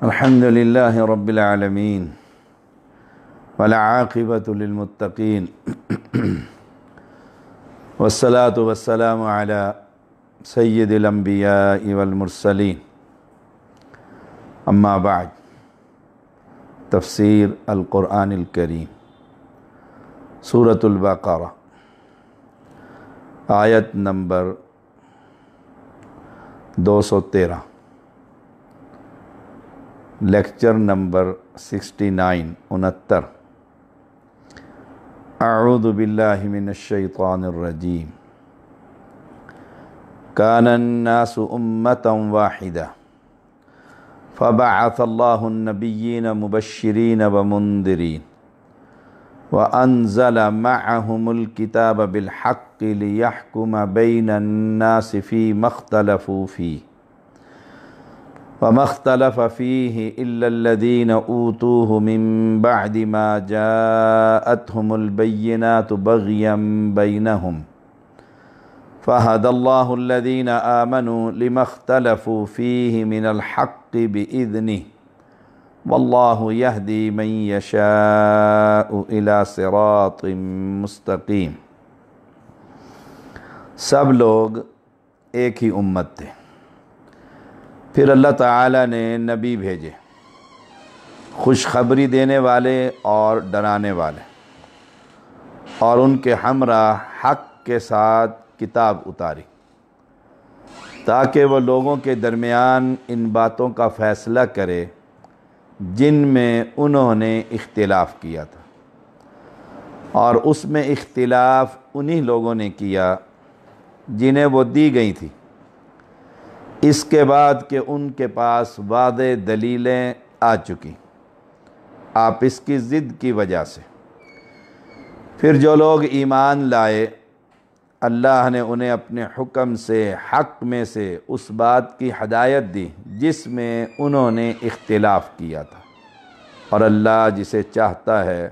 الحمد لله رب العالمين والعاقبة للمتقين والصلاة والسلام على سيد الأنبياء والمرسلين أما بعد تفسیر القرآن الکریم سورۃ البقرہ آیت نمبر 213 لیکچر نمبر 69 اعوذ باللہ من الشیطان الرجیم کان الناس امة واحدة فبعث اللہ النبیین مبشرین ومنذرین وأنزل معهم الكتاب بالحق ليحكم بين الناس فيما اختلفوا فيه وما اختلف فيه إلا الذين أوتوه من بعد ما جاءتهم البينات بغيا بينهم فهدى الله الذين آمنوا لما اختلفوا فيه من الحق بإذنه واللہ یہدی من یشاء الی صراط مستقیم۔ سب لوگ ایک ہی امت تھے، پھر اللہ تعالیٰ نے نبی بھیجے، خوشخبری دینے والے اور ڈرانے والے، اور ان کے ہمراہ حق کے ساتھ کتاب اتاری تاکہ وہ لوگوں کے درمیان ان باتوں کا فیصلہ کرے جن میں انہوں نے اختلاف کیا تھا، اور اس میں اختلاف انہی لوگوں نے کیا جنہیں وہ دی گئی تھی، اس کے بعد کہ ان کے پاس واضح دلیلیں آ چکی آپس کی ضد کی وجہ سے۔ پھر جو لوگ ایمان لائے، اللہ نے انہیں اپنے حکم سے حق میں سے اس بات کی ہدایت دی جس میں انہوں نے اختلاف کیا تھا، اور اللہ جسے چاہتا ہے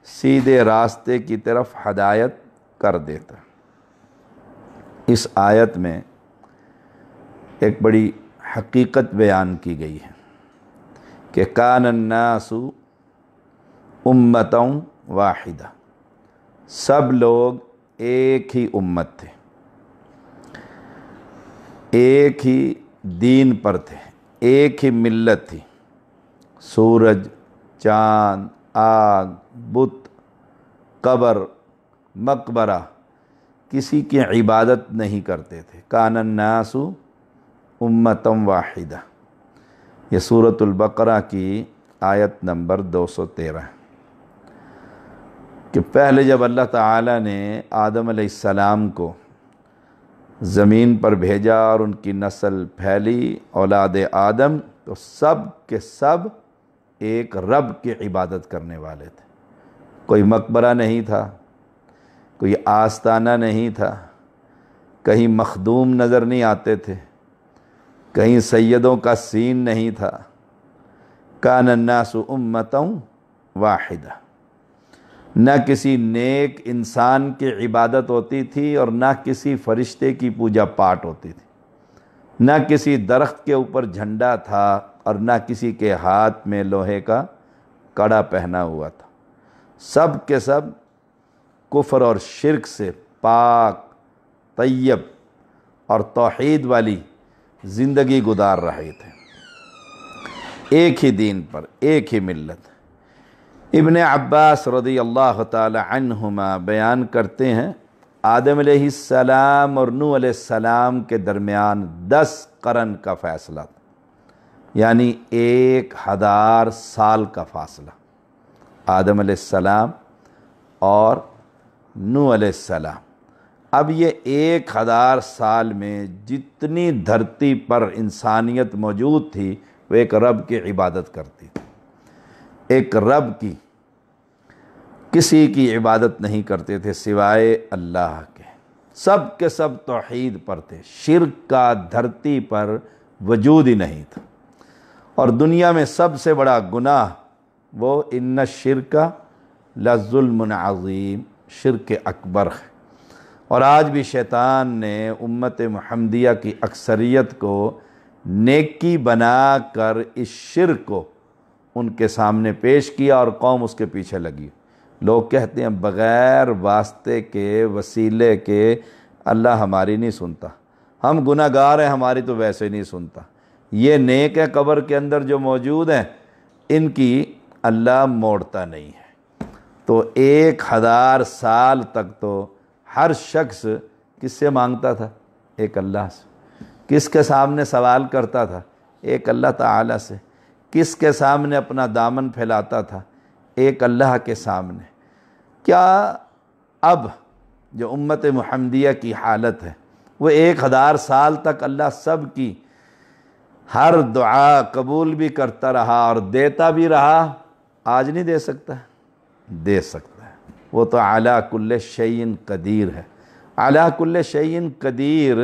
سیدھے راستے کی طرف ہدایت کر دیتا۔ اس آیت میں ایک بڑی حقیقت بیان کی گئی ہے کہ کان الناس امۃ واحدہ، سب لوگ ایک ہی امت تھے، ایک ہی دین پر تھے، ایک ہی ملت تھی۔ سورج، چاند، آگ، بت، قبر، مقبرہ کسی کی عبادت نہیں کرتے تھے۔ کان الناس امۃ واحدہ، یہ سورۃ البقرہ کی آیت نمبر 213 ہے کہ پہلے جب اللہ تعالیٰ نے آدم علیہ السلام کو زمین پر بھیجا اور ان کی نسل پھیلی اولاد آدم، تو سب کے سب ایک رب کی عبادت کرنے والے تھے۔ کوئی مقبرہ نہیں تھا، کوئی آستانہ نہیں تھا، کہیں مخدوم نظر نہیں آتے تھے، کہیں سیدوں کا سین نہیں تھا۔ کان الناس امۃ واحدہ، نہ کسی نیک انسان کی عبادت ہوتی تھی اور نہ کسی فرشتے کی پوجا پاٹ ہوتی تھی، نہ کسی درخت کے اوپر جھنڈا تھا اور نہ کسی کے ہاتھ میں لوہے کا کڑا پہنا ہوا تھا۔ سب کے سب کفر اور شرک سے پاک، طیب اور توحید والی زندگی گزار رہے تھے، ایک ہی دین پر، ایک ہی ملت۔ ابن عباس رضی اللہ تعالی عنہما بیان کرتے ہیں آدم علیہ السلام اور نوح علیہ السلام کے درمیان 10 قرن کا فاصلہ تھا، یعنی 1000 سال کا فاصلہ۔ آدم علیہ السلام اور نوح علیہ السلام، اب یہ 1000 سال میں جتنی دھرتی پر انسانیت موجود تھی وہ ایک رب کی عبادت کرتی تھی، ایک رب کی، کسی کی عبادت نہیں کرتے تھے سوائے اللہ کے۔ سب کے سب توحید پر تھے، شرک کا دھرتی پر وجود ہی نہیں تھا۔ اور دنیا میں سب سے بڑا گناہ وہ ان الشرک لظلم عظیم، شرک اکبر ہے۔ اور آج بھی شیطان نے امت محمدیہ کی اکثریت کو نیکی بنا کر اس شرک کو ان کے سامنے پیش کیا اور قوم اس کے پیچھے لگی۔ لوگ کہتے ہیں بغیر واسطے کے، وسیلے کے اللہ ہماری نہیں سنتا، ہم گناہ گار ہیں، ہماری تو ویسے نہیں سنتا۔ یہ نیک ہے قبر کے اندر جو موجود ہیں، ان کی اللہ موڑتا نہیں ہے۔ تو 1000 سال تک تو ہر شخص کس سے مانگتا تھا؟ ایک اللہ سے۔ کس کے سامنے سوال کرتا تھا؟ ایک اللہ تعالیٰ سے۔ کس کے سامنے اپنا دامن پھیلاتا تھا؟ ایک اللہ کے سامنے۔ کیا اب جو امت محمدیہ کی حالت ہے وہ 1000 سال تک اللہ سب کی ہر دعا قبول بھی کرتا رہا اور دیتا بھی رہا؟ آج نہیں دے سکتا؟ دے سکتا ہے۔ وہ تو علی کل شیء قدیر ہے۔ علی کل شیء قدیر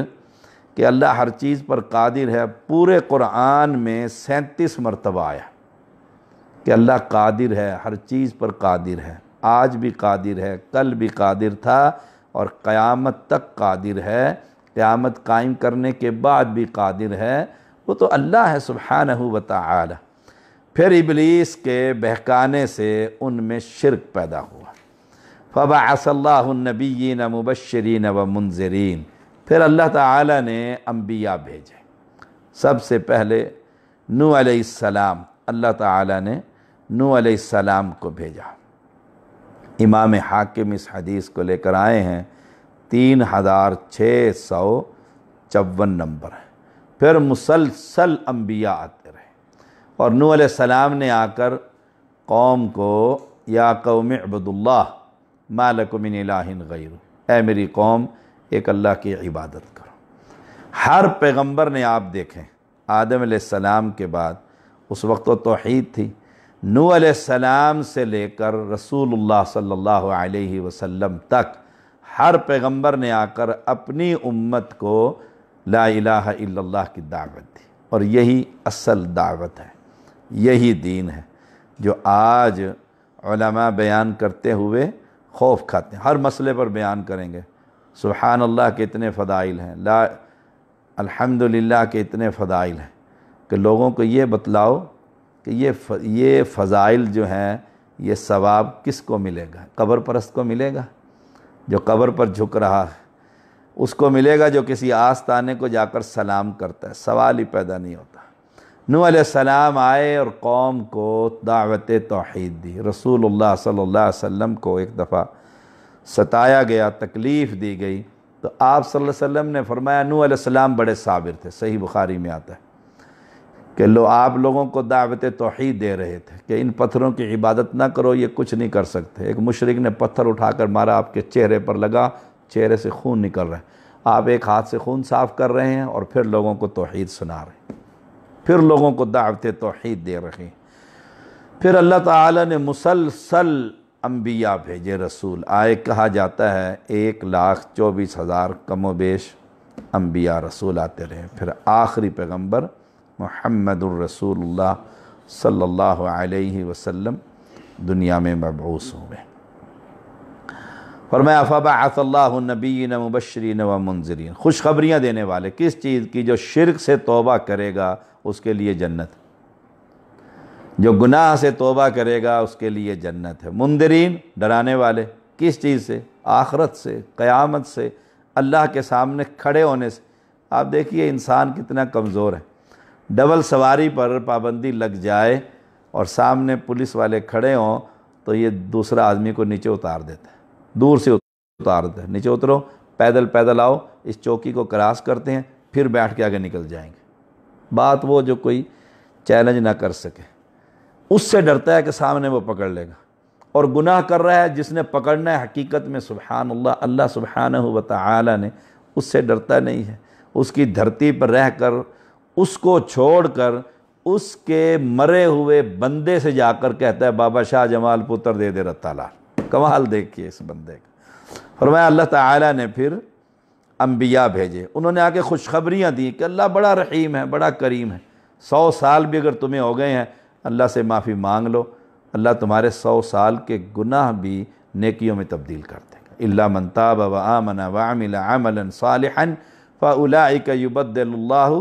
کہ اللہ ہر چیز پر قادر ہے، پورے قرآن میں 37 مرتبہ آیا کہ اللہ قادر ہے، ہر چیز پر قادر ہے، آج بھی قادر ہے، کل بھی قادر تھا اور قیامت تک قادر ہے، قیامت قائم کرنے کے بعد بھی قادر ہے۔ وہ تو اللہ ہے سبحانہ و تعالی۔ پھر ابلیس کے بہکانے سے ان میں شرک پیدا ہوا۔ فَبَعَثَ اللَّهُ النَّبِيِّينَ مُبَشِّرِينَ وَمُنذِرِينَ، پھر اللہ تعالیٰ نے انبیاء بھیجے۔ سب سے پہلے نوح علیہ السلام، اللہ تعالیٰ نے نوح علیہ السلام کو بھیجا۔ امام حاکم اس حدیث کو لے کر آئے ہیں، 3654 نمبر ہے۔ پھر مسلسل انبیاء آتے رہے، اور نوح علیہ السلام نے آ کر قوم کو یا قوم اعبدوا اللہ ما لکم من الہ غیر، اے میری قوم ایک اللہ کی عبادت کرو۔ ہر پیغمبر نے آپ دیکھیں، آدم علیہ السلام کے بعد، اس وقت تو توحید تھی، نوح علیہ السلام سے لے کر رسول اللہ صلی اللہ علیہ وسلم تک ہر پیغمبر نے آ کر اپنی امت کو لا الہ الا اللہ کی دعوت دی، اور یہی اصل دعوت ہے، یہی دین ہے جو آج علماء بیان کرتے ہوئے خوف کھاتے ہیں۔ ہر مسئلے پر بیان کریں گے، سبحان اللہ کے اتنے فضائل ہیں، لا الحمدللہ کے اتنے فضائل ہیں، کہ لوگوں کو یہ بتلاؤ کہ یہ فضائل جو ہیں یہ ثواب کس کو ملے گا؟ قبر پرست کو ملے گا جو قبر پر جھک رہا ہے، اس کو ملے گا جو کسی آستانے کو جا کر سلام کرتا ہے؟ سوال ہی پیدا نہیں ہوتا۔ نوح علیہ السلام آئے اور قوم کو دعوت توحید دی۔ رسول اللہ صلی اللہ علیہ وسلم کو ایک دفعہ ستایا گیا، تکلیف دی گئی، تو آپ صلی اللہ علیہ وسلم نے فرمایا، نوح علیہ السلام بڑے صابر تھے، صحیح بخاری میں آتا ہے کہ آپ لوگوں کو دعوت توحید دے رہے تھے کہ ان پتھروں کی عبادت نہ کرو، یہ کچھ نہیں کر سکتے۔ ایک مشرک نے پتھر اٹھا کر مارا، آپ کے چہرے پر لگا، چہرے سے خون نکل رہا ہے، آپ ایک ہاتھ سے خون صاف کر رہے ہیں اور پھر لوگوں کو توحید سنا رہے ہیں، پھر لوگوں کو دعوت توحید دے رہے ہیں۔ پھر اللہ تعالیٰ نے مسلسل انبیاء بھیجے، رسول آئے، کہا جاتا ہے 1,24,000 کم و بیش انبیاء رسول آتے رہے۔ پھر آخری پیغمبر محمد الرسول اللہ صلی اللہ علیہ وسلم دنیا میں مبعوث ہوئے۔ فرمایا فَبَعَثَ اللَّهُ النَّبِيِّينَ مُبَشِّرِينَ وَمُنذِرِينَ، خوشخبریاں دینے والے۔ کس چیز کی؟ جو شرک سے توبہ کرے گا اس کے لیے جنت، جو گناہ سے توبہ کرے گا اس کے لیے جنت ہے۔ منذرین، ڈرانے والے۔ کس چیز سے؟ آخرت سے، قیامت سے، اللہ کے سامنے کھڑے ہونے سے۔ آپ دیکھیے انسان کتنا کمزور ہے، ڈبل سواری پر پابندی لگ جائے اور سامنے پولیس والے کھڑے ہوں تو یہ دوسرا آدمی کو نیچے اتار دیتا ہے، دور سے اتار دیتا ہے، نیچے اترو، پیدل پیدل آؤ، اس چوکی کو کراس کرتے ہیں، پھر بیٹھ کے آگے نکل جائیں گے۔ بات وہ جو کوئی چیلنج نہ کر سکے، اس سے ڈرتا ہے کہ سامنے وہ پکڑ لے گا، اور گناہ کر رہا ہے جس نے پکڑنا ہے حقیقت میں سبحان اللہ، اللہ سبحانہ و تعالی نے، اس سے ڈرتا نہیں ہے۔ اس کی دھرتی پر رہ کر، اس کو چھوڑ کر، اس کے مرے ہوئے بندے سے جا کر کہتا ہے بابا شاہ جمال پتر دے دے رتا لال۔ کمال دیکھیے اس بندے کا۔ فرمایا اللہ تعالیٰ نے پھر انبیاء بھیجے، انہوں نے آ کے خوشخبریاں دی کہ اللہ بڑا رحیم ہے، بڑا کریم ہے، 100 سال بھی اگر تمہیں ہو گئے ہیں اللہ سے معافی مانگ لو، اللہ تمہارے 100 سال کے گناہ بھی نیکیوں میں تبدیل کر دے گا۔ الا من تاب وآمن وعمل عملا صالحا فاولئک یبدل اللہ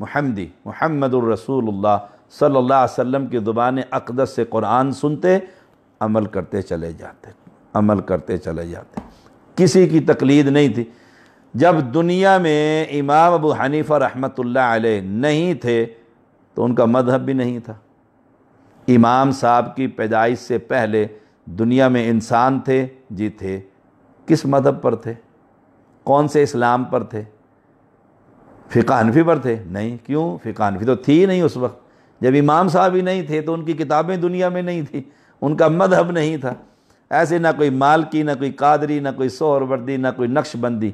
محمدی محمد الرسول اللہ صلی اللہ علیہ وسلم کی زبان اقدس سے قرآن سنتے، عمل کرتے چلے جاتے، عمل کرتے چلے جاتے، کسی کی تقلید نہیں تھی۔ جب دنیا میں امام ابو حنیفہ رحمۃ اللہ علیہ نہیں تھے تو ان کا مذہب بھی نہیں تھا۔ امام صاحب کی پیدائش سے پہلے دنیا میں انسان تھے؟ جی تھے۔ کس مذہب پر تھے؟ کون سے اسلام پر تھے؟ فقہ حنفی پر تھے؟ نہیں۔ کیوں؟ فقہ حنفی تو تھی نہیں اس وقت، جب امام صاحب ہی نہیں تھے تو ان کی کتابیں دنیا میں نہیں تھی، ان کا مذہب نہیں تھا۔ ایسے نہ کوئی مالکی، نہ کوئی قادری، نہ کوئی سہروردی، نہ کوئی نقش بندی،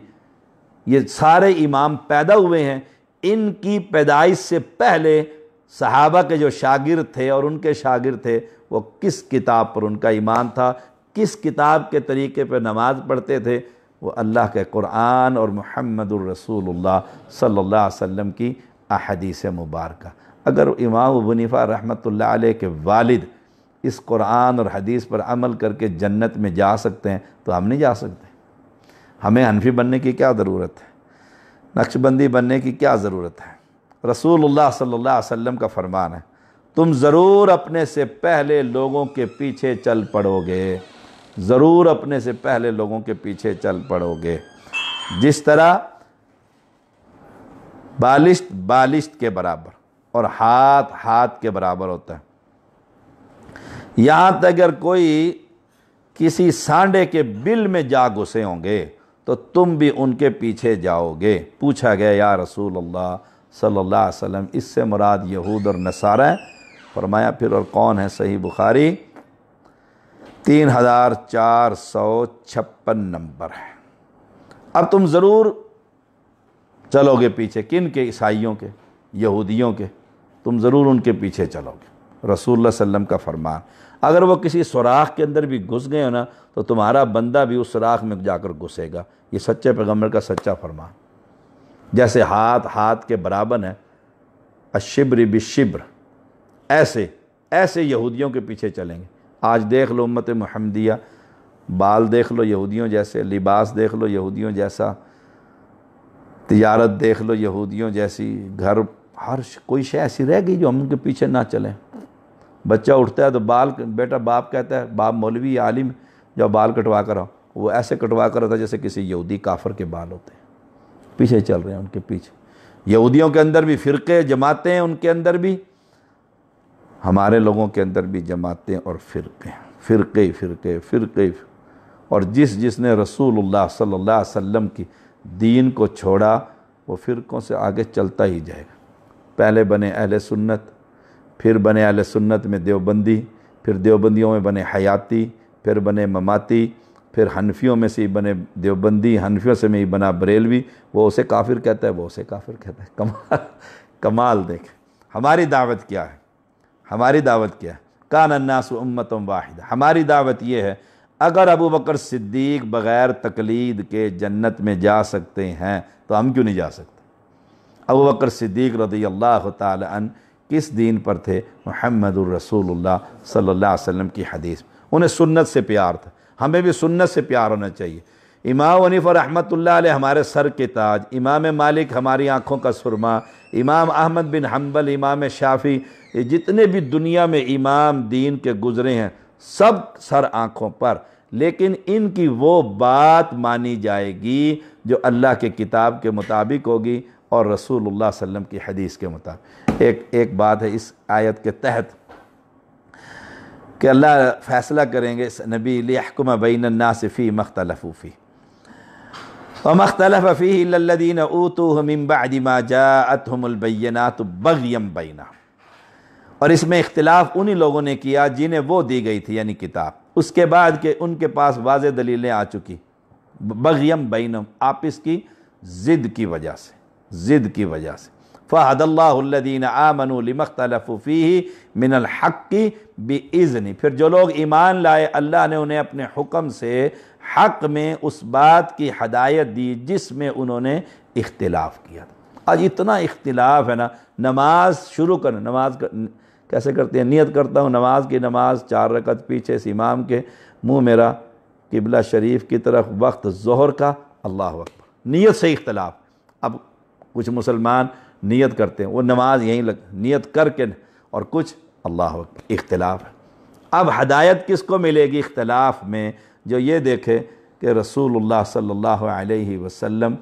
یہ سارے امام پیدا ہوئے ہیں۔ ان کی پیدائش سے پہلے صحابہ کے جو شاگرد تھے اور ان کے شاگرد تھے، وہ کس کتاب پر ان کا ایمان تھا، کس کتاب کے طریقے پر نماز پڑھتے تھے؟ وہ اللہ کے قرآن اور محمد الرسول اللہ صلی اللہ علیہ وسلم کی احادیث مبارکہ۔ اگر امام ابو حنیفہ رحمۃ اللہ علیہ کے والد اس قرآن اور حدیث پر عمل کر کے جنت میں جا سکتے ہیں تو ہم نہیں جا سکتے؟ ہمیں حنفی بننے کی کیا ضرورت ہے؟ نقش بندی بننے کی کیا ضرورت ہے؟ رسول اللہ صلی اللہ علیہ وسلم کا فرمان ہے، تم ضرور اپنے سے پہلے لوگوں کے پیچھے چل پڑو گے، ضرور اپنے سے پہلے لوگوں کے پیچھے چل پڑو گے۔ جس طرح بالشت بالشت کے برابر اور ہاتھ ہاتھ کے برابر ہوتا ہے، یہاں تک اگر کوئی کسی سانڈے کے بل میں جا گھسے ہوں گے تو تم بھی ان کے پیچھے جاؤ گے۔ پوچھا گیا یا رسول اللہ صلی اللہ علیہ وسلم اس سے مراد یہود اور نصارہ ہیں؟ فرمایا پھر اور کون ہے؟ صحیح بخاری 3456 نمبر ہے۔ اب تم ضرور چلو گے پیچھے، کن کے؟ عیسائیوں کے، یہودیوں کے، تم ضرور ان کے پیچھے چلو گے۔ رسول اللہ صلی اللہ علیہ وسلم کا فرمان، اگر وہ کسی سوراخ کے اندر بھی گھس گئے ہو نا تو تمہارا بندہ بھی اس سوراخ میں جا کر گھسے گا۔ یہ سچے پیغمبر کا سچا فرمان۔ جیسے ہاتھ ہاتھ کے برابر ہے، الشبر بالشبر، ایسے یہودیوں کے پیچھے چلیں گے۔ آج دیکھ لو امت محمدیہ، بال دیکھ لو یہودیوں جیسے، لباس دیکھ لو یہودیوں جیسا، تجارت دیکھ لو یہودیوں جیسی، گھر ہر کوئی شے ایسی رہ گئی جو ہم ان کے پیچھے نہ چلیں۔ بچہ اٹھتا ہے تو بال، بیٹا باپ کہتا ہے، باپ مولوی یا عالم، جب بال کٹوا کر آؤ، وہ ایسے کٹوا کر ہوتا ہے جیسے کسی یہودی کافر کے بال ہوتے ہیں، پیچھے چل رہے ہیں ان کے پیچھے۔ یہودیوں کے اندر بھی فرقے جماعتیں ہیں، ان کے اندر بھی، ہمارے لوگوں کے اندر بھی جماعتیں اور فرقے۔ اور جس نے رسول اللہ صلی اللہ علیہ وسلم کی دین کو چھوڑا وہ فرقوں سے آگے چلتا ہی جائے گا۔ پہلے بنے اہل سنت، پھر بنے اہل سنت میں دیوبندی، پھر دیوبندیوں میں بنے حیاتی، پھر بنے مماتی، پھر حنفیوں میں سے ہی بنے دیوبندی، حنفیوں سے میں ہی بنا بریلوی، وہ اسے کافر کہتا ہے، وہ اسے کافر کہتا ہے۔ کمال دیکھ، ہماری دعوت کیا ہے؟ ہماری دعوت کیا ہے؟ کان الناس امۃ واحدہ۔ ہماری دعوت یہ ہے، اگر ابو بکر صدیق بغیر تقلید کے جنت میں جا سکتے ہیں تو ہم کیوں نہیں جا سکتے؟ ابو بکر صدیق رضی اللہ تعالی عنہ کس دین پر تھے؟ محمد الرسول اللہ صلی اللہ علیہ وسلم کی حدیث۔ انہیں سنت سے پیار تھا، ہمیں بھی سنت سے پیار ہونا چاہیے۔ امام حنیفہ رحمۃ اللہ علیہ ہمارے سر کے تاج، امام مالک ہماری آنکھوں کا سرما، امام احمد بن حنبل، امام شافعی، یہ جتنے بھی دنیا میں امام دین کے گزرے ہیں سب سر آنکھوں پر، لیکن ان کی وہ بات مانی جائے گی جو اللہ کے کتاب کے مطابق ہوگی اور رسول اللہ صلی اللہ علیہ وسلم کی حدیث کے مطابق۔ ایک بات ہے اس آیت کے تحت کہ اللہ فیصلہ کریں گے، نبی لیحکم بین الناس فی ما اختلفوا فیہ وما اختلف فیہ الا الذین اوتوہ من بعد ما جاءتہم البینات بغیا بینہم۔ اور اس میں اختلاف انہی لوگوں نے کیا جنہیں وہ دی گئی تھی، یعنی کتاب، اس کے بعد کہ ان کے پاس واضح دلیلیں آ چکی، بغیم بینہم، آپس کی ضد کی وجہ سے، فَهَدَى اللَّهُ الَّذِينَ آمَنُوا لِمَا اخْتَلَفُوا فِيهِ مِنَ الْحَقِّ بِإِذْنِ۔ پھر جو لوگ ایمان لائے اللہ نے انہیں اپنے حکم سے حق میں اس بات کی ہدایت دی جس میں انہوں نے اختلاف کیا تھا۔ آج اتنا اختلاف ہے نا، نماز شروع کرنا، نماز کیسے کرتے ہیں؟ نیت کرتا ہوں نماز کی، نماز 4 رکعت پیچھے سے امام کے، منہ میرا قبلہ شریف کی طرف، وقت ظہر کا، اللہ اکبر، نیت سے اختلاف۔ اب کچھ مسلمان نیت کرتے ہیں وہ نماز یہیں نیت کر کے، اور کچھ اللہ اختلاف ہے۔ اب ہدایت کس کو ملے گی اختلاف میں؟ جو یہ دیکھے کہ رسول اللہ صلی اللہ علیہ وسلم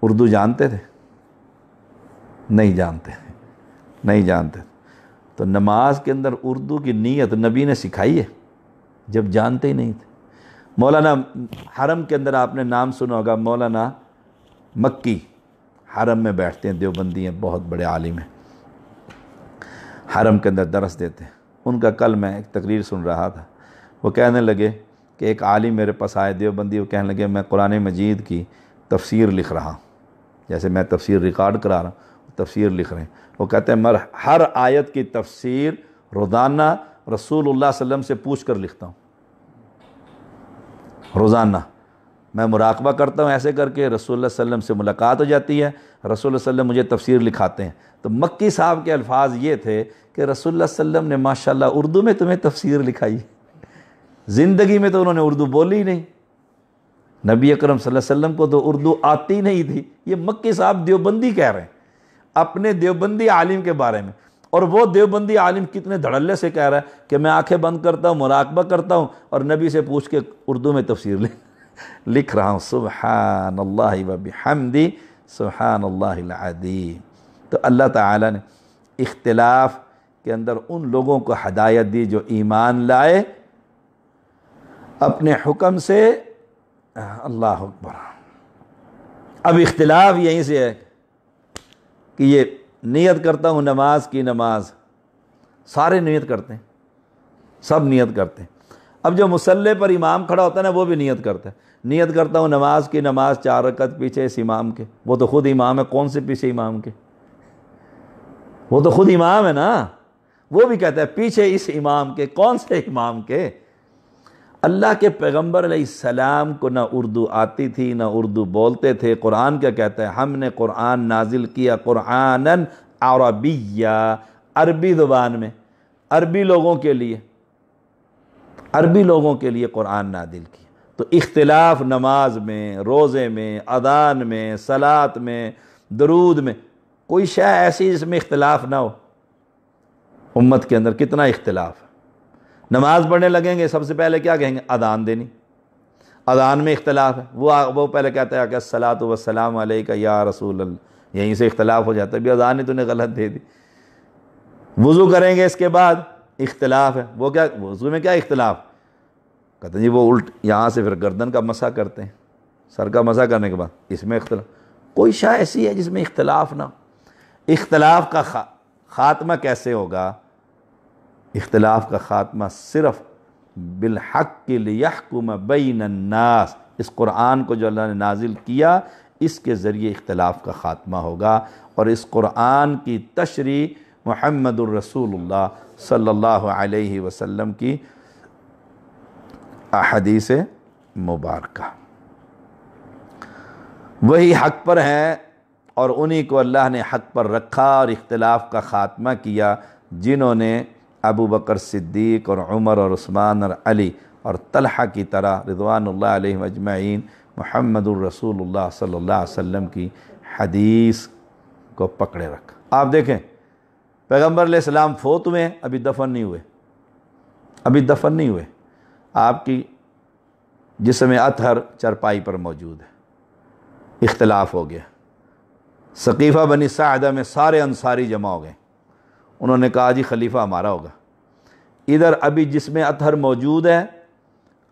اردو جانتے تھے؟ نہیں جانتے تو نماز کے اندر اردو کی نیت نبی نے سکھائی ہے جب جانتے ہی نہیں تھے۔ مولانا حرم کے اندر آپ نے نام سنا ہوگا، مولانا مکی حرم میں بیٹھتے ہیں، دیوبندی ہیں، بہت بڑے عالم ہیں، حرم کے اندر درس دیتے ہیں۔ ان کا کل میں ایک تقریر سن رہا تھا، وہ کہنے لگے کہ ایک عالم میرے پاس آئے دیوبندی، وہ کہنے لگے میں قرآن مجید کی تفسیر لکھ رہا ہوں، جیسے میں تفسیر ریکارڈ کرا رہا ہوں، تفسیر لکھ رہے ہیں۔ وہ کہتے ہیں میں ہر آیت کی تفسیر روزانہ رسول اللہ صلی اللہ علیہ وسلم سے پوچھ کر لکھتا ہوں، روزانہ میں مراقبہ کرتا ہوں، ایسے کر کے رسول اللہ صلی اللہ علیہ وسلم سے ملاقات ہو جاتی ہے، رسول اللہ صلی اللہ علیہ وسلم مجھے تفسیر لکھاتے ہیں۔ تو مکی صاحب کے الفاظ یہ تھے کہ رسول اللہ صلی اللہ علیہ وسلم نے ماشاءاللہ اردو میں تمہیں تفسیر لکھائی، زندگی میں تو انہوں نے اردو بولی ہی نہیں، نبی اکرم صلی اللہ علیہ وسلم کو تو اردو آتی نہیں تھی۔ یہ مکی صاحب دیوبندی کہہ رہے ہیں اپنے دیوبندی عالم کے بارے میں، اور وہ دیوبندی عالم کتنے دھڑلے سے کہہ رہا ہے کہ میں آنکھیں بند کرتا ہوں، مراقبہ کرتا ہوں، اور نبی سے پوچھ کے اردو میں تفسیر لکھ رہا ہوں۔ سبحان اللہ و بحمدی سبحان اللہ العظیم۔ تو اللہ تعالیٰ نے اختلاف کے اندر ان لوگوں کو ہدایت دی جو ایمان لائے اپنے حکم سے۔ اللہ اکبر۔ اب اختلاف یہیں سے ہے کہ یہ نیت کرتا ہوں نماز کی، نماز سارے نیت کرتے ہیں، سب نیت کرتے ہیں۔ اب جو مصلی پر امام کھڑا ہوتا ہے نا وہ بھی نیت کرتا ہے، نیت کرتا ہوں نماز کی، نماز 4 رکعت پیچھے اس امام کے۔ وہ تو خود امام ہے، کون سے پیچھے امام کے؟ وہ تو خود امام ہے نا، وہ بھی کہتا ہے پیچھے اس امام کے، کون سے امام کے؟ اللہ کے پیغمبر علیہ السلام کو نہ اردو آتی تھی نہ اردو بولتے تھے۔ قرآن کیا کہتا ہے؟ ہم نے قرآن نازل کیا قرآناً عربیہ، عربی زبان میں، عربی لوگوں کے لیے، عربی لوگوں کے لیے قرآن نازل کیا۔ تو اختلاف نماز میں، روزے میں، اذان میں، صلاۃ میں، درود میں، کوئی شے ایسی جس میں اختلاف نہ ہو۔ امت کے اندر کتنا اختلاف ہے۔ نماز پڑھنے لگیں گے سب سے پہلے کیا کہیں گے؟ اذان دینی، اذان میں اختلاف ہے، وہ پہلے کہتا ہے کہ الصلاۃ والسلام علیک یا رسول اللہ، یہیں سے اختلاف ہو جاتا ہے، بھی اذان ہی تو نے غلط دے دی۔ وضو کریں گے اس کے بعد اختلاف ہے، وہ کیا وضو میں کیا اختلاف؟ کہتے ہیں جی وہ الٹ یہاں سے پھر گردن کا مسح کرتے ہیں، سر کا مسح کرنے کے بعد اس میں اختلاف۔ کوئی شے ایسی ہے جس میں اختلاف نہ ہو۔ اختلاف کا خاتمہ کیسے ہوگا؟ اختلاف کا خاتمہ صرف بالحق لیحکم بین الناس، اس قرآن کو جو اللہ نے نازل کیا اس کے ذریعے اختلاف کا خاتمہ ہوگا، اور اس قرآن کی تشریح محمد الرسول اللہ صلی اللہ علیہ وسلم کی احادیث مبارکہ، وہی حق پر ہیں، اور انہی کو اللہ نے حق پر رکھا اور اختلاف کا خاتمہ کیا، جنہوں نے ابو بکر صدیق اور عمر اور عثمان اور علی اور طلحہ کی طرح رضوان اللہ علیہم اجمعین محمد الرسول اللہ صلی اللہ علیہ وسلم کی حدیث کو پکڑے رکھا۔ آپ دیکھیں پیغمبر علیہ السلام فوت ہوئے، ابھی دفن نہیں ہوئے، آپ کی جسم اطہر چرپائی پر موجود ہے۔ اختلاف ہو گیا، ثقیفہ بنی ساعدہ میں سارے انصاری جمع ہو گئے، انہوں نے کہا جی خلیفہ ہمارا ہوگا۔ ادھر ابھی جسم اطہر موجود ہے،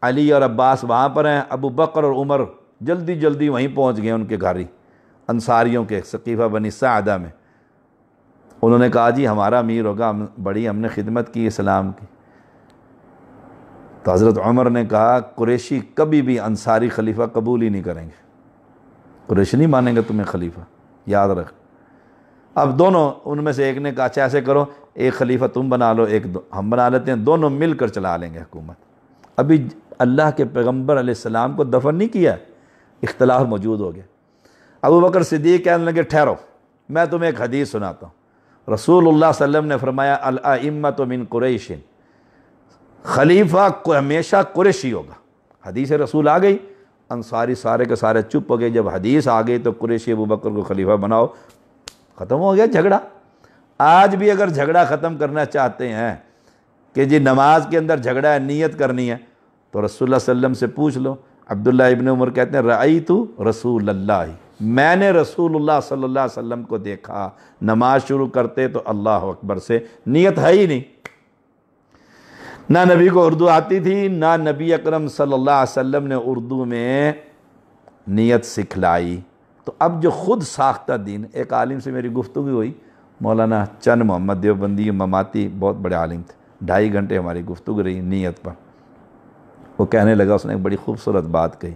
علی اور عباس وہاں پر ہیں، ابو بکر اور عمر جلدی جلدی وہیں پہنچ گئے ان کے گھر ہی، انصاریوں کے ثقیفہ بنی ساعدہ میں۔ انہوں نے کہا جی ہمارا امیر ہوگا، بڑی ہم نے خدمت کی اسلام کی۔ تو حضرت عمر نے کہا قریشی کبھی بھی انصاری خلیفہ قبول ہی نہیں کریں گے، قریشی نہیں مانیں گے تمہیں خلیفہ، یاد رکھ۔ اب دونوں ان میں سے ایک نے کہا اچھا ایسے کرو، ایک خلیفہ تم بنا لو، ایک ہم بنا لیتے ہیں، دونوں مل کر چلا لیں گے حکومت۔ ابھی اللہ کے پیغمبر علیہ السلام کو دفن نہیں کیا، اختلاف موجود ہو گیا۔ ابو بکر صدیق کہنے لگے ٹھہرو، میں تمہیں ایک حدیث سناتا ہوں۔ رسول اللہ صلی اللہ علیہ وسلم نے فرمایا الائمۃ من قریش، خلیفہ ہمیشہ قریشی ہوگا۔ حدیث رسول آ گئی، انصاری سارے کے سارے چپ ہو گئے، جب حدیث آ گئی تو قریشی ابو بکر کو خلیفہ بناؤ، ختم ہو گیا جھگڑا۔ آج بھی اگر جھگڑا ختم کرنا چاہتے ہیں کہ جی نماز کے اندر جھگڑا ہے، نیت کرنی ہے، تو رسول اللہ صلی اللہ علیہ وسلم سے پوچھ لو۔ عبداللہ ابن عمر کہتے ہیں رأیت رسول اللہ، میں نے رسول اللہ صلی اللہ علیہ وسلم کو دیکھا نماز شروع کرتے تو اللہ اکبر سے، نیت ہے ہی نہیں۔ نہ نبی کو اردو آتی تھی، نہ نبی اکرم صلی اللہ علیہ وسلم نے اردو میں نیت سکھلائی۔ تو اب جو خود ساختہ دین، ایک عالم سے میری گفتگو ہوئی، مولانا چند محمد دیوبندی مماتی، بہت بڑے عالم تھے، 2.5 گھنٹے ہماری گفتگو رہی نیت پر۔ وہ کہنے لگا، اس نے ایک بڑی خوبصورت بات کہی،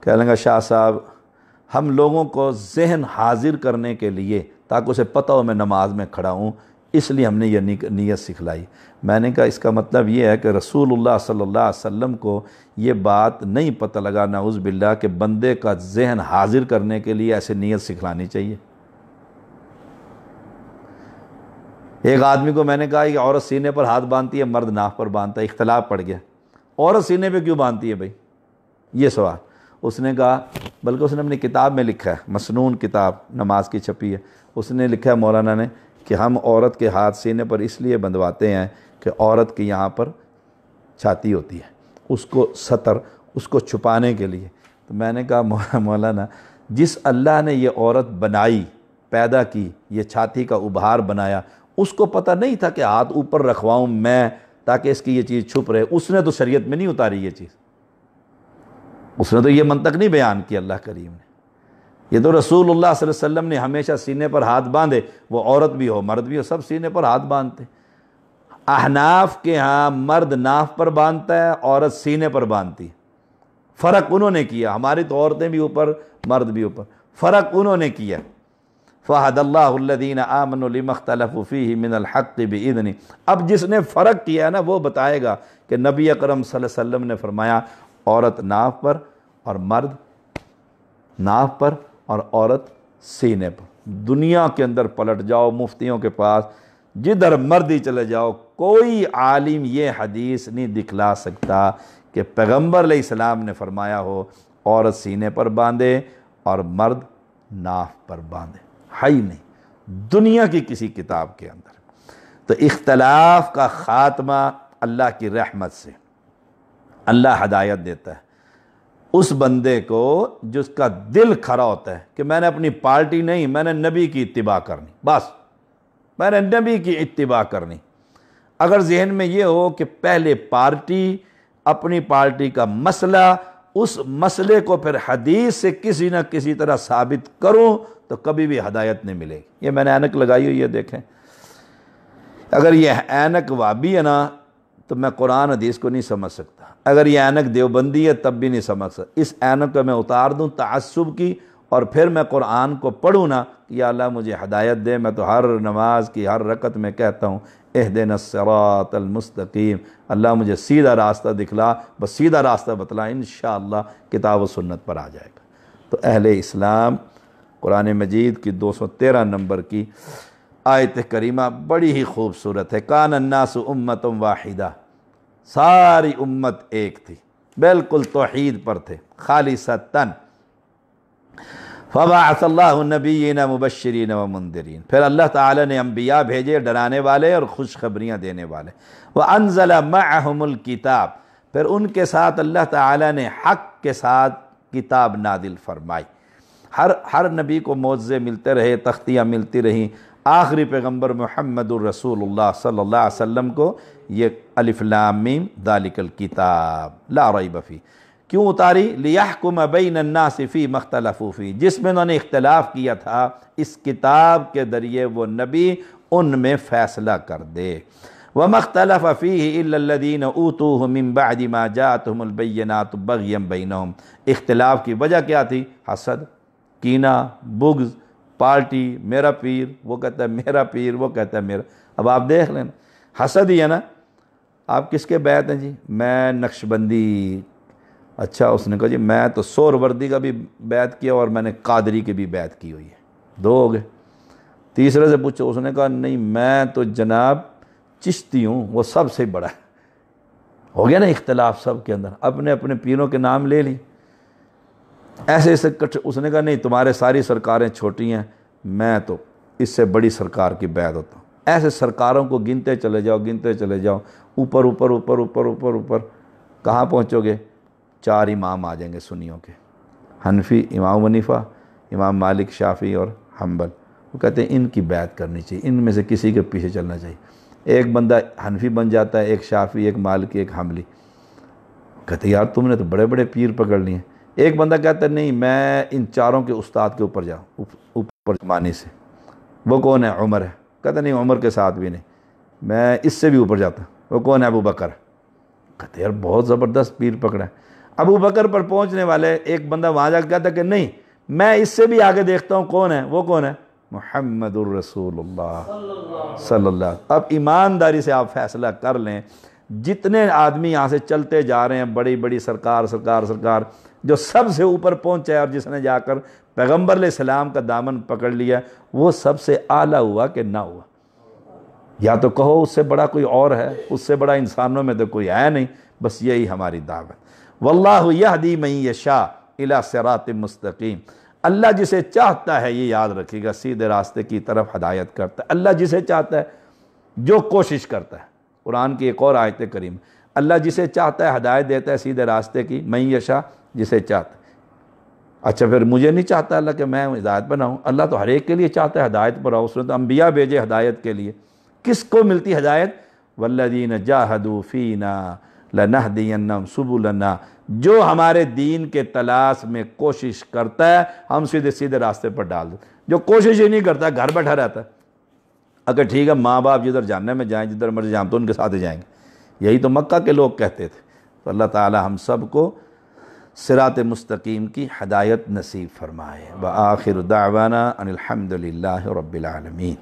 کہنے لگا شاہ صاحب ہم لوگوں کو ذہن حاضر کرنے کے لیے، تاکہ اسے پتہ ہو میں نماز میں کھڑا ہوں، اس لیے ہم نے یہ نیت سکھلائی۔ میں نے کہا اس کا مطلب یہ ہے کہ رسول اللہ صلی اللہ علیہ وسلم کو یہ بات نہیں پتہ لگا نعوذ باللہ کہ بندے کا ذہن حاضر کرنے کے لیے ایسے نیت سکھلانی چاہیے۔ ایک آدمی کو میں نے کہا کہ عورت سینے پر ہاتھ باندھتی ہے، مرد ناف پر باندھتا ہے، اختلاف پڑ گیا، عورت سینے پہ کیوں باندھتی ہے بھائی؟ یہ سوال۔ اس نے کہا، بلکہ اس نے اپنی کتاب میں لکھا ہے، مسنون کتاب نماز کی چھپی ہے، اس نے لکھا ہے مولانا نے کہ ہم عورت کے ہاتھ سینے پر اس لیے بندھواتے ہیں کہ عورت کے یہاں پر چھاتی ہوتی ہے، اس کو ستر، اس کو چھپانے کے لیے۔ تو میں نے کہا مولانا جس اللہ نے یہ عورت بنائی، پیدا کی، یہ چھاتی کا ابھار بنایا، اس کو پتہ نہیں تھا کہ ہاتھ اوپر رکھواؤں میں تاکہ اس کی یہ چیز چھپ رہے؟ اس نے تو شریعت میں نہیں اتاری یہ چیز، اس نے تو یہ منطق نہیں بیان کی اللہ کریم نے۔ یہ تو رسول اللہ صلی اللہ علیہ وسلم نے ہمیشہ سینے پر ہاتھ باندھے، وہ عورت بھی ہو مرد بھی ہو سب سینے پر ہاتھ باندھتے۔ احناف کے ہاں مرد ناف پر باندھتا ہے، عورت سینے پر باندھتی، فرق انہوں نے کیا۔ ہماری تو عورتیں بھی اوپر مرد بھی اوپر، فرق انہوں نے کیا۔ فَهَدَى اللَّهُ الَّذِينَ آمَنُوا لِمَا اخْتَلَفُوا فِيهِ مِنَ الْحَقِّ بِإِذْنِهِ۔ اب جس نے فرق کیا ہے نا وہ بتائے گا کہ نبی اکرم صلی اللہ علیہ وسلم نے فرمایا عورت ناف پر اور مرد ناف پر اور عورت سینے پر۔ دنیا کے اندر پلٹ جاؤ مفتیوں کے پاس، جدھر مردی چلے جاؤ، کوئی عالم یہ حدیث نہیں دکھلا سکتا کہ پیغمبر علیہ السلام نے فرمایا ہو عورت سینے پر باندھے اور مرد ناف پر باندھے، ہے ہی نہیں دنیا کی کسی کتاب کے اندر۔ تو اختلاف کا خاتمہ اللہ کی رحمت سے، اللہ ہدایت دیتا ہے اس بندے کو جس کا دل کھرا ہوتا ہے کہ میں نے اپنی پارٹی نہیں، میں نے نبی کی اتباع کرنی، بس میں نے نبی کی اتباع کرنی۔ اگر ذہن میں یہ ہو کہ پہلے پارٹی، اپنی پارٹی کا مسئلہ، اس مسئلے کو پھر حدیث سے کسی نہ کسی طرح ثابت کروں تو کبھی بھی ہدایت نہیں ملے گی۔ یہ میں نے اینک لگائی ہوئی ہے، دیکھیں، اگر یہ اینک وابی ہے نا تو میں قرآن حدیث کو نہیں سمجھ سکتا، اگر یہ اینک دیوبندی ہے تب بھی نہیں سمجھ سکتا۔ اس اینک کو میں اتار دوں تعصب کی اور پھر میں قرآن کو پڑھوں نا کہ یا اللہ مجھے ہدایت دے، میں تو ہر نماز کی ہر رکعت میں کہتا ہوں اہدنا الصراط المستقیم، اللہ مجھے سیدھا راستہ دکھلا، بس سیدھا راستہ بتلا، انشاءاللہ کتاب و سنت پر آ جائے گا۔ تو اہل اسلام قرآن مجید کی 213 نمبر کی آیت کریمہ بڑی ہی خوبصورت ہے۔ کان الناس امۃ واحدہ، ساری امت ایک تھی، بالکل توحید پر تھے، خالصتاً۔ فبعث اللہ النبیین مبشرین ومنذرین، پھر اللہ تعالیٰ نے انبیاء بھیجے ڈرانے والے اور خوشخبریاں دینے والے۔ وانزل معہم الکتاب، پھر ان کے ساتھ اللہ تعالیٰ نے حق کے ساتھ کتاب نازل فرمائی۔ ہر نبی کو معجزے ملتے رہے، تختیاں ملتی رہیں، آخری پیغمبر محمد الرسول اللہ صلی اللہ علیہ وسلم کو یہ الف لام میم ذالک الکتاب لا ریب فیہ کیوں اتاری؟ لیحکم بین الناس فیما اختلفوا فیہ، جس میں انہوں نے اختلاف کیا تھا اس کتاب کے ذریعے وہ نبی ان میں فیصلہ کر دے۔ وما اختلف فیہ الا الذین اوتوہ من بعد ما جاءتہم البینات بغیا بینہم، اختلاف کی وجہ کیا تھی؟ حسد، کینہ، بغض، پارٹی، میرا پیر، وہ کہتا ہے میرا پیر، وہ کہتا ہے میرا۔ اب آپ دیکھ لیں حسد ہی ہے نا۔ آپ کس کے بیعت ہیں جی؟ میں نقشبندی۔ اچھا، اس نے کہا جی میں تو سہروردی کا بھی بیعت کیا اور میں نے قادری کی بھی بیعت کی ہوئی ہے، 2 ہو گئے۔ تیسرے سے پوچھو، اس نے کہا نہیں میں تو جناب چشتی ہوں، وہ سب سے بڑا ہے۔ ہو گیا نا اختلاف سب کے اندر، اپنے اپنے پیروں کے نام لے لی۔ ایسے اس نے کہا نہیں تمہارے ساری سرکاریں چھوٹی ہیں، میں تو اس سے بڑی سرکار کی بیعت ہوتا ہوں۔ ایسے سرکاروں کو گنتے چلے جاؤ، گنتے چلے جاؤ، اوپر اوپر اوپر اوپر اوپر اوپر کہاں پہنچو گے؟ 4 امام آ جائیں گے سنیوں کے، حنفی، امام حنیفہ، امام مالک، شافعی اور حنبل۔ وہ کہتے ہیں ان کی بیعت کرنی چاہیے، ان میں سے کسی کے پیچھے چلنا چاہیے۔ ایک بندہ حنفی بن جاتا ہے، ایک شافعی، ایک مالکی، ایک حنبلی، کہتے ہیں یار تم نے تو بڑے بڑے پیر پکڑ لیے ہیں۔ ایک بندہ کہتا ہے نہیں میں ان 4 کے استاد کے اوپر جاؤں، اوپر مانی سے۔ وہ کون ہے؟ عمر ہے۔ کہتا نہیں عمر کے ساتھ بھی نہیں، میں اس سے بھی اوپر جاتا ہوں۔ وہ کون ہے؟ ابو بکر۔ کہتے ہیں یار بہت زبردست پیر پکڑا ہے۔ ابو بکر پر پہنچنے والے ایک بندہ وہاں جا کے کہتا ہے کہ نہیں میں اس سے بھی آگے دیکھتا ہوں، کون ہے؟ وہ کون ہے؟ محمد الرسول اللہ صلی اللہ علیہ وسلم۔ اب ایمانداری سے آپ فیصلہ کر لیں، جتنے آدمی یہاں سے چلتے جا رہے ہیں، بڑی بڑی سرکار سرکار سرکار، جو سب سے اوپر پہنچا ہے اور جس نے جا کر پیغمبر علیہ السلام کا دامن پکڑ لیا، وہ سب سے اعلیٰ ہوا کہ نہ ہوا؟ یا تو کہو اس سے بڑا کوئی اور ہے، اس سے بڑا انسانوں میں تو کوئی ہے نہیں۔ بس یہی ہماری دعوت۔ واللہ یہدی من یشاء الی صراط مستقیم۔ اللہ جسے چاہتا ہے، یہ یاد رکھیے گا، سیدھے راستے کی طرف ہدایت کرتا ہے۔ اللہ جسے چاہتا ہے، جو کوشش کرتا ہے۔ قرآن کی ایک اور آیت کریم، اللہ جسے چاہتا ہے ہدایت دیتا ہے سیدھے راستے کی، من یشاء، جسے چاہتا ہے۔ اچھا پھر مجھے نہیں چاہتا اللہ کہ میں ہدایت پر آؤں؟ اللہ تو ہر ایک کے لیے چاہتا ہے ہدایت پر آؤ۔ اس نے تو انبیاء بھیجے ہدایت کے لیے۔ کس کو ملتی ہدایت؟ والذین جاہدوا فینا لنہدینہم سبلنا۔ جو ہمارے دین کے تلاش میں کوشش کرتا ہے ہم سیدھے راستے پر ڈال دیں۔ جو کوشش ہی نہیں کرتا گھر بیٹھا رہتا ہے، اگر ٹھیک ہے ماں باپ جدھر جاننے میں جائیں، جدھر مرضی جائیں تو ان کے ساتھ ہی جائیں گے، یہی تو مکہ کے لوگ کہتے تھے۔ تو اللہ تعالی ہم سب کو صراط مستقیم کی ہدایت نصیب فرمائے۔ وآخر دعوانا ان الحمد للہ رب العالمین۔